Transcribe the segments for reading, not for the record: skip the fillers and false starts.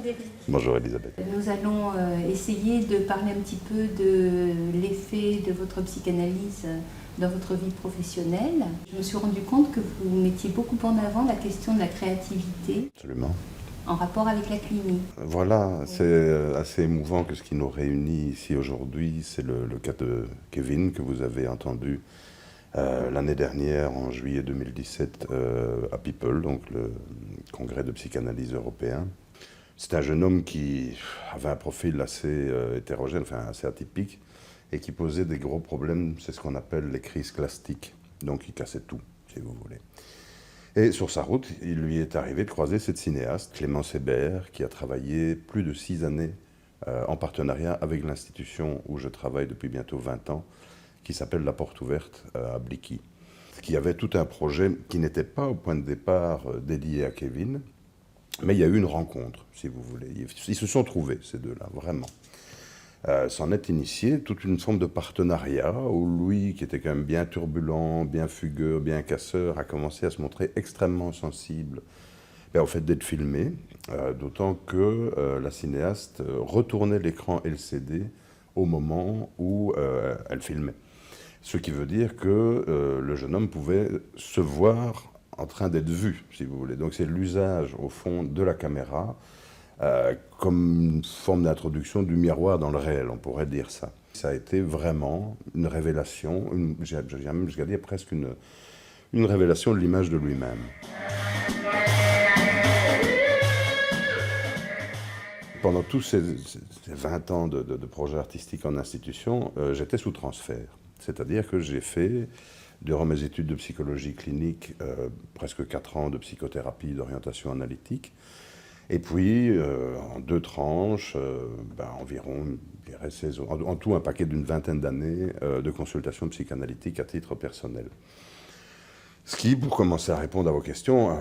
Frédéric. Bonjour Elisabeth. Nous allons essayer de parler un petit peu de l'effet de votre psychanalyse dans votre vie professionnelle. Je me suis rendu compte que vous mettiez beaucoup en avant la question de la créativité. Absolument. En rapport avec la clinique. Voilà, c'est assez émouvant que ce qui nous réunit ici aujourd'hui, c'est le cas de Kevin que vous avez entendu l'année dernière, en juillet 2017, à People, donc le congrès de psychanalyse européen. C'est un jeune homme qui avait un profil assez hétérogène, enfin assez atypique, et qui posait des gros problèmes, c'est ce qu'on appelle les crises clastiques. Donc il cassait tout, si vous voulez. Et sur sa route, il lui est arrivé de croiser cette cinéaste, Clémence Hébert, qui a travaillé plus de 6 années en partenariat avec l'institution où je travaille depuis bientôt 20 ans, qui s'appelle La Porte Ouverte à Blicky, qui avait tout un projet qui n'était pas au point de départ dédié à Kevin, mais il y a eu une rencontre, si vous voulez. Ils se sont trouvés, ces deux-là, vraiment. S'en est initié toute une forme de partenariat où lui, qui était quand même bien turbulent, bien fugueux, bien casseur, a commencé à se montrer extrêmement sensible au fait d'être filmé, d'autant que la cinéaste retournait l'écran LCD au moment où elle filmait. Ce qui veut dire que le jeune homme pouvait se voir en train d'être vu, si vous voulez. Donc c'est l'usage, au fond, de la caméra comme une forme d'introduction du miroir dans le réel, on pourrait dire ça. Ça a été vraiment une révélation, j'ai même jusqu'à dire presque une révélation de l'image de lui-même. Pendant tous ces 20 ans de projets artistiques en institution, j'étais sous transfert. C'est-à-dire que j'ai fait, durant mes études de psychologie clinique, presque 4 ans de psychothérapie, d'orientation analytique. Et puis, en 2 tranches, environ, je dirais, 16, en tout un paquet d'une vingtaine d'années de consultations psychanalytiques à titre personnel. Ce qui, pour commencer à répondre à vos questions,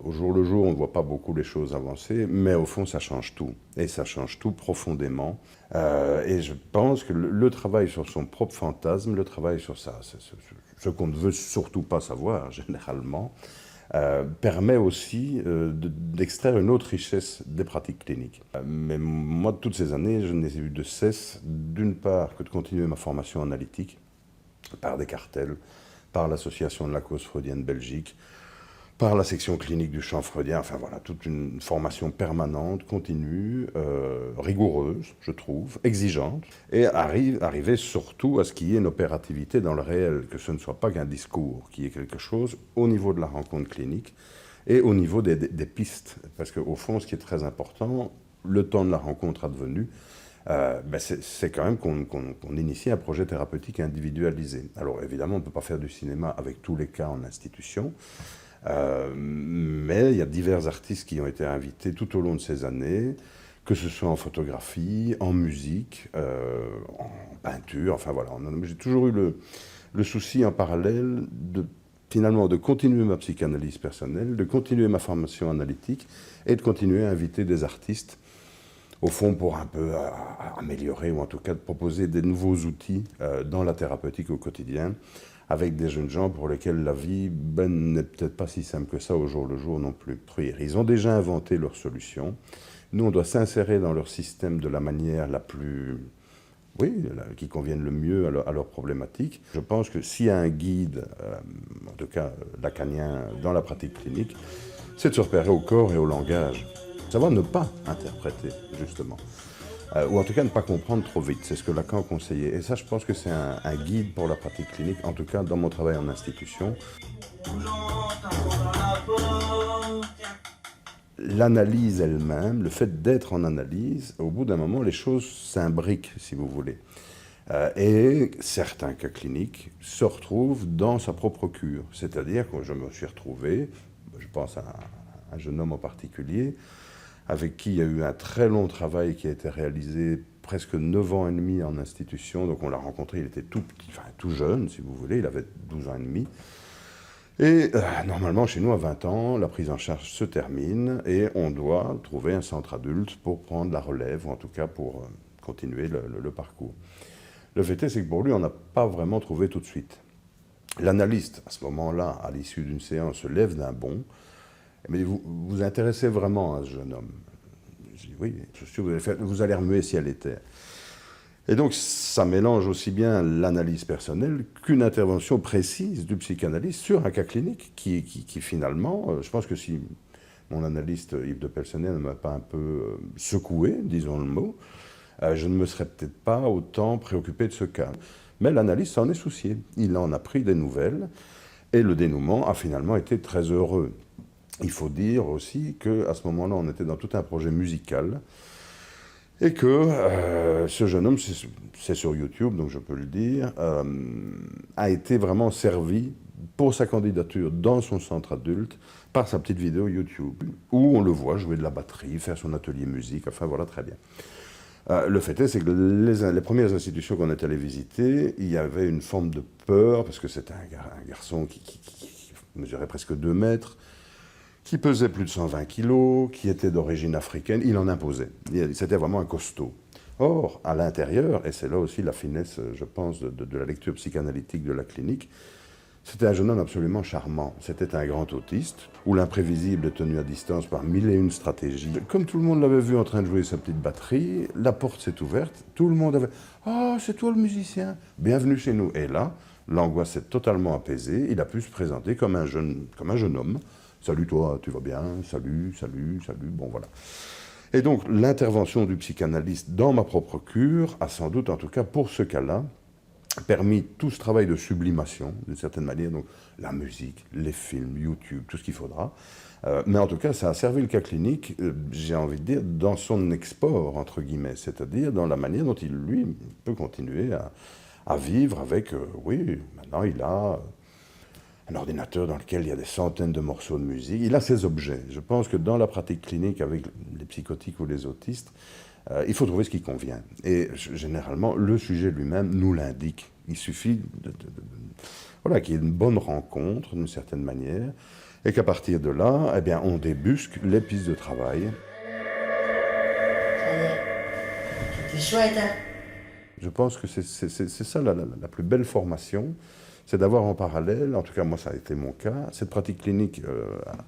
au jour le jour, on ne voit pas beaucoup les choses avancer, mais au fond, ça change tout. Et ça change tout profondément. Et je pense que le travail sur son propre fantasme, le travail sur ça, ce qu'on ne veut surtout pas savoir, généralement, permet aussi d'extraire une autre richesse des pratiques cliniques. Mais moi, toutes ces années, je n'ai eu de cesse, d'une part, que de continuer ma formation analytique par des cartels, par l'Association de la cause freudienne Belgique, par la section clinique du champ freudien, enfin voilà, toute une formation permanente, continue, rigoureuse, je trouve, exigeante, et arriver surtout à ce qu'il y ait une opérativité dans le réel, que ce ne soit pas qu'un discours, qu'il y ait quelque chose au niveau de la rencontre clinique et au niveau des pistes. Parce qu'au fond, ce qui est très important, le temps de la rencontre advenue, c'est quand même qu'on initie un projet thérapeutique individualisé. Alors évidemment, on ne peut pas faire du cinéma avec tous les cas en institution, mais il y a divers artistes qui ont été invités tout au long de ces années, que ce soit en photographie, en musique, en peinture, enfin voilà. J'ai toujours eu le souci en parallèle finalement de continuer ma psychanalyse personnelle, de continuer ma formation analytique et de continuer à inviter des artistes, au fond pour un peu améliorer ou en tout cas de proposer des nouveaux outils dans la thérapeutique au quotidien, avec des jeunes gens pour lesquels la vie n'est peut-être pas si simple que ça au jour le jour non plus. Ils ont déjà inventé leurs solutions. Nous, on doit s'insérer dans leur système de la manière la plus, qui convienne le mieux à leur problématique. Je pense que s'il y a un guide, en tout cas lacanien, dans la pratique clinique, c'est de se repérer au corps et au langage. Savoir ne pas interpréter, justement. Ou en tout cas ne pas comprendre trop vite, c'est ce que Lacan conseillait. Et ça, je pense que c'est un guide pour la pratique clinique, en tout cas dans mon travail en institution. L'analyse elle-même, le fait d'être en analyse, au bout d'un moment, les choses s'imbriquent, si vous voulez. Et certains cas cliniques se retrouvent dans sa propre cure. C'est-à-dire que je me suis retrouvé, je pense à un jeune homme en particulier, avec qui il y a eu un très long travail qui a été réalisé, presque 9 ans et demi en institution. Donc on l'a rencontré, il était tout petit, enfin tout jeune, si vous voulez, il avait 12 ans et demi. Et normalement, chez nous, à 20 ans, la prise en charge se termine et on doit trouver un centre adulte pour prendre la relève, ou en tout cas pour continuer le parcours. Le fait est, c'est que pour lui, on n'a pas vraiment trouvé tout de suite. L'analyste, à ce moment-là, à l'issue d'une séance, se lève d'un bond. Mais vous vous intéressez vraiment à ce jeune homme. Je dis oui, je suis sûr, vous allez remuer ciel et terre. Et donc, ça mélange aussi bien l'analyse personnelle qu'une intervention précise du psychanalyste sur un cas clinique qui finalement, je pense que si mon analyste Yves de Pelsenay ne m'a pas un peu secoué, disons le mot, je ne me serais peut-être pas autant préoccupé de ce cas. Mais l'analyste s'en est soucié. Il en a pris des nouvelles et le dénouement a finalement été très heureux. Il faut dire aussi qu'à ce moment-là, on était dans tout un projet musical. Et que ce jeune homme, c'est sur YouTube, donc je peux le dire, a été vraiment servi pour sa candidature dans son centre adulte par sa petite vidéo YouTube, où on le voit jouer de la batterie, faire son atelier musique, enfin voilà, très bien. Le fait est, c'est que les premières institutions qu'on est allé visiter, il y avait une forme de peur, parce que c'était un garçon qui mesurait presque 2 mètres, qui pesait plus de 120 kilos, qui était d'origine africaine, il en imposait. C'était vraiment un costaud. Or, à l'intérieur, et c'est là aussi la finesse, je pense, de la lecture psychanalytique de la clinique, c'était un jeune homme absolument charmant. C'était un grand autiste, où l'imprévisible est tenu à distance par 1001 stratégies. Comme tout le monde l'avait vu en train de jouer sa petite batterie, la porte s'est ouverte, tout le monde avait « Ah, c'est toi le musicien, bienvenue chez nous ». Et là, l'angoisse s'est totalement apaisée, il a pu se présenter comme un jeune homme. Salut toi, tu vas bien? Salut, salut, salut, bon voilà. Et donc l'intervention du psychanalyste dans ma propre cure a sans doute, en tout cas pour ce cas-là, permis tout ce travail de sublimation, d'une certaine manière, donc la musique, les films, YouTube, tout ce qu'il faudra. Mais en tout cas, ça a servi le cas clinique, j'ai envie de dire, dans son export, entre guillemets, c'est-à-dire dans la manière dont il, lui, peut continuer à vivre avec, oui, maintenant il a un ordinateur dans lequel il y a des centaines de morceaux de musique. Il a ses objets. Je pense que dans la pratique clinique avec les psychotiques ou les autistes, il faut trouver ce qui convient. Et généralement, le sujet lui-même nous l'indique. Il suffit voilà, qu'il y ait une bonne rencontre, d'une certaine manière, et qu'à partir de là, eh bien, on débusque les pistes de travail. C'est chouette, hein? Je pense que c'est ça la plus belle formation. C'est d'avoir en parallèle, en tout cas moi ça a été mon cas, cette pratique clinique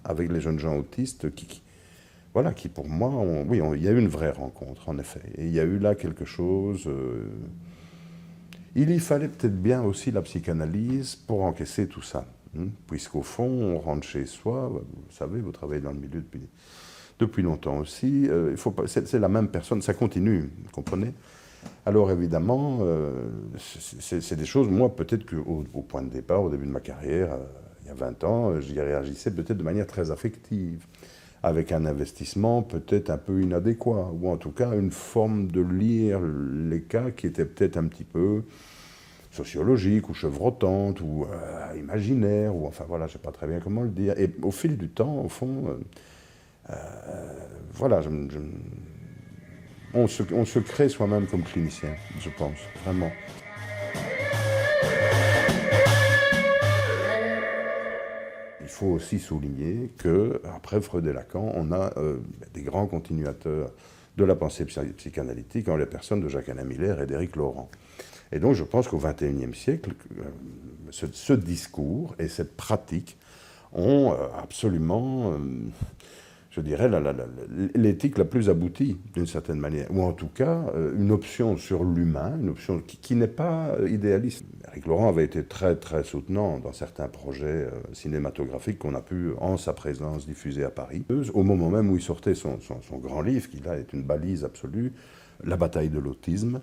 avec les jeunes gens autistes qui pour moi, il y a eu une vraie rencontre en effet. Et il y a eu là quelque chose, il y fallait peut-être bien aussi la psychanalyse pour encaisser tout ça. Puisqu'au fond, on rentre chez soi, vous savez, vous travaillez dans le milieu depuis longtemps aussi, c'est la même personne, ça continue, vous comprenez ? Alors évidemment, c'est des choses, moi peut-être qu'au point de départ, au début de ma carrière, il y a 20 ans, j'y réagissais peut-être de manière très affective, avec un investissement peut-être un peu inadéquat, ou en tout cas une forme de lire les cas qui était peut-être un petit peu sociologique, ou chevrotante, ou imaginaire, ou enfin voilà, je ne sais pas très bien comment le dire. Et au fil du temps, au fond, voilà, on se crée soi-même comme clinicien, je pense, vraiment. Il faut aussi souligner qu'après Freud et Lacan, on a des grands continuateurs de la pensée psychanalytique en les personnes de Jacques-Alain Miller et d'Éric Laurent. Et donc je pense qu'au XXIe siècle, ce discours et cette pratique ont absolument... je dirais, l'éthique la plus aboutie, d'une certaine manière. Ou en tout cas, une option sur l'humain, une option qui n'est pas idéaliste. Éric Laurent avait été très, très soutenant dans certains projets cinématographiques qu'on a pu, en sa présence, diffuser à Paris. Au moment même où il sortait son grand livre, qui là est une balise absolue, La bataille de l'autisme.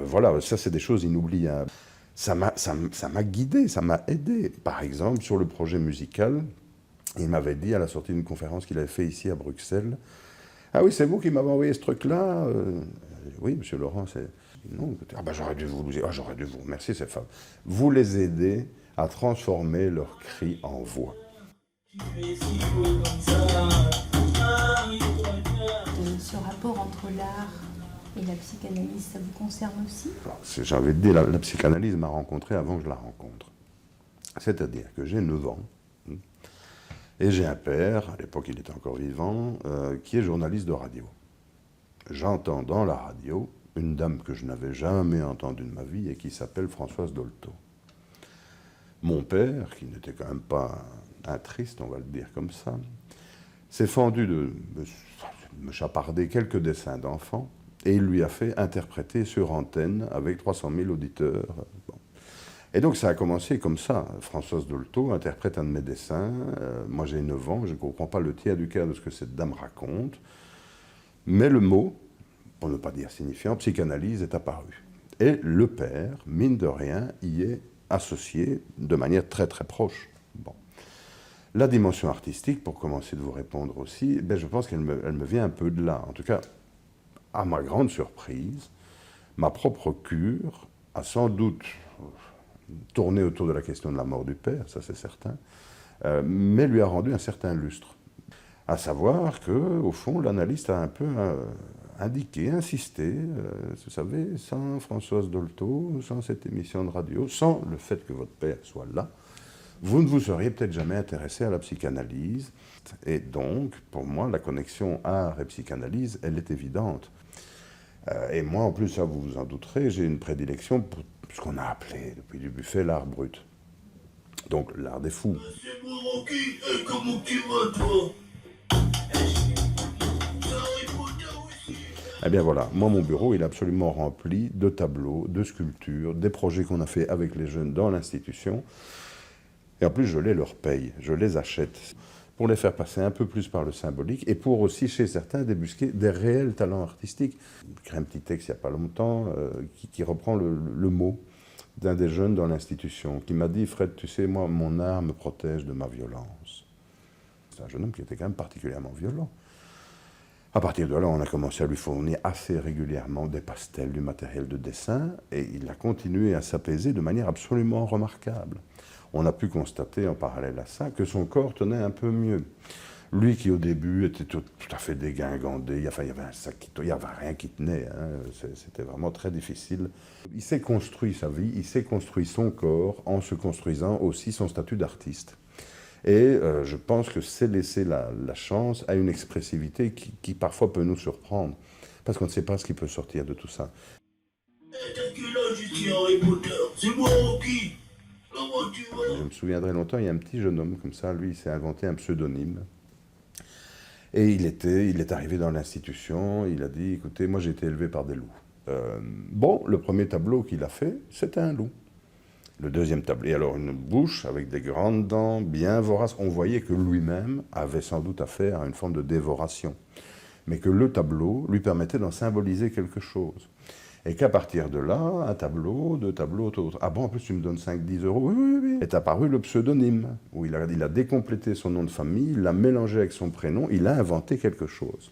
Voilà, ça c'est des choses inoubliables. Ça m'a guidé, ça m'a aidé. Par exemple, sur le projet musical, il m'avait dit, à la sortie d'une conférence qu'il avait fait ici à Bruxelles, « Ah oui, c'est vous qui m'avez envoyé ce truc-là » Oui, monsieur Laurent, c'est... Non, ah ben, j'aurais dû vous remercier, c'est femme. Vous les aider à transformer leurs cris en voix. Ce rapport entre l'art et la psychanalyse, ça vous concerne aussi? J'ai envie de dire, la psychanalyse m'a rencontré avant que je la rencontre. C'est-à-dire que j'ai 9 ans, et j'ai un père, à l'époque il était encore vivant, qui est journaliste de radio. J'entends dans la radio une dame que je n'avais jamais entendue de ma vie et qui s'appelle Françoise Dolto. Mon père, qui n'était quand même pas un triste, on va le dire comme ça, s'est fendu me chapardé quelques dessins d'enfants et il lui a fait interpréter sur antenne avec 300 000 auditeurs. Bon. Et donc ça a commencé comme ça. Françoise Dolto interprète un de mes dessins. Moi j'ai 9 ans, je ne comprends pas le tiers du quart de ce que cette dame raconte. Mais le mot, pour ne pas dire signifiant, psychanalyse est apparu. Et le père, mine de rien, y est associé de manière très très proche. Bon. La dimension artistique, pour commencer de vous répondre aussi, je pense qu'elle me vient un peu de là. En tout cas, à ma grande surprise, ma propre cure a sans doute tourné autour de la question de la mort du père, ça c'est certain, mais lui a rendu un certain lustre. À savoir que, au fond, l'analyste a un peu indiqué, insisté, vous savez, sans Françoise Dolto, sans cette émission de radio, sans le fait que votre père soit là, vous ne vous seriez peut-être jamais intéressé à la psychanalyse. Et donc, pour moi, la connexion art et psychanalyse, elle est évidente. Et moi, en plus, ça vous vous en douterez, j'ai une prédilection pour ce qu'on a appelé, depuis du buffet, l'art brut. Donc, l'art des fous. C'est moi, Rocky, et comment tu vas, toi? Eh bien voilà, moi mon bureau il est absolument rempli de tableaux, de sculptures, des projets qu'on a fait avec les jeunes dans l'institution. Et en plus je leur paye, je les achète pour les faire passer un peu plus par le symbolique et pour aussi chez certains débusquer des réels talents artistiques. J'ai écrit un petit texte il n'y a pas longtemps qui reprend le mot d'un des jeunes dans l'institution qui m'a dit « Fred, tu sais, moi mon art me protège de ma violence ». C'est un jeune homme qui était quand même particulièrement violent. À partir de là, on a commencé à lui fournir assez régulièrement des pastels, du matériel de dessin, et il a continué à s'apaiser de manière absolument remarquable. On a pu constater en parallèle à ça que son corps tenait un peu mieux. Lui qui au début était tout à fait dégingandé, il y avait un sac il n'y avait rien qui tenait, hein. C'était vraiment très difficile. Il s'est construit sa vie, il s'est construit son corps en se construisant aussi son statut d'artiste. Et je pense que c'est laisser la chance à une expressivité qui parfois peut nous surprendre, parce qu'on ne sait pas ce qui peut sortir de tout ça. T'as quel âge ici, Harry Potter? C'est moi, Rocky. Comment tu vas? Je me souviendrai longtemps, il y a un petit jeune homme comme ça, lui il s'est inventé un pseudonyme. Et il est arrivé dans l'institution, il a dit, écoutez, moi j'ai été élevé par des loups. Bon, le premier tableau qu'il a fait, c'était un loup. Le deuxième tableau, et alors une bouche avec des grandes dents, bien voraces. On voyait que lui-même avait sans doute affaire à une forme de dévoration, mais que le tableau lui permettait d'en symboliser quelque chose. Et qu'à partir de là, un tableau, deux tableaux, autre. Ah bon, en plus tu me donnes 5-10 euros? Oui, oui, oui. Est apparu le pseudonyme, où il a décomplété son nom de famille, il l'a mélangé avec son prénom, il a inventé quelque chose.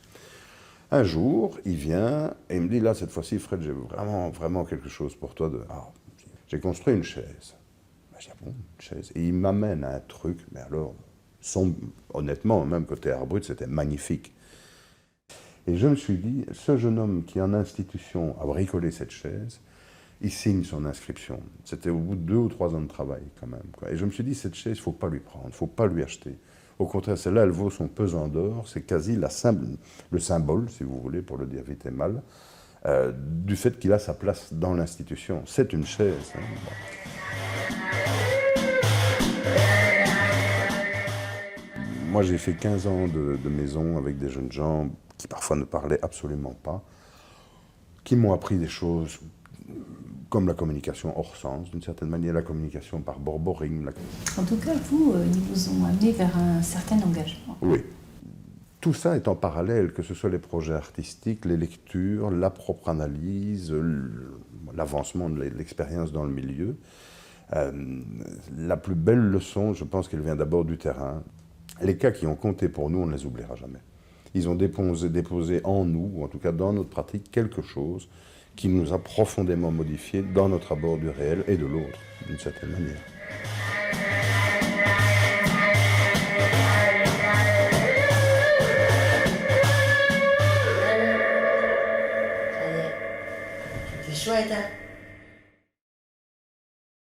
Un jour, il vient et il me dit, là, cette fois-ci, Fred, j'ai vraiment, vraiment quelque chose pour toi. J'ai construit une chaise. Je dis, ah bon, une chaise? Et il m'amène à un truc, mais alors, honnêtement, même côté art brut, c'était magnifique. Et je me suis dit, ce jeune homme qui en institution a bricolé cette chaise, il signe son inscription. C'était au bout de 2 ou 3 ans de travail quand même, quoi. Et je me suis dit, cette chaise, il ne faut pas lui prendre, il ne faut pas lui acheter. Au contraire, celle-là, elle vaut son pesant d'or, c'est quasi le symbole, si vous voulez, pour le dire vite et mal, du fait qu'il a sa place dans l'institution. C'est une chaise. Hein. Moi, j'ai fait 15 ans de maison avec des jeunes gens qui parfois ne parlaient absolument pas, qui m'ont appris des choses comme la communication hors sens, d'une certaine manière, la communication par borborigme. En tout cas, ils vous ont amené vers un certain engagement. Oui. Tout ça est en parallèle, que ce soit les projets artistiques, les lectures, la propre analyse, l'avancement de l'expérience dans le milieu. La plus belle leçon, je pense qu'elle vient d'abord du terrain. Les cas qui ont compté pour nous, on ne les oubliera jamais. Ils ont déposé en nous, ou en tout cas dans notre pratique, quelque chose qui nous a profondément modifiés dans notre abord du réel et de l'autre, d'une certaine manière.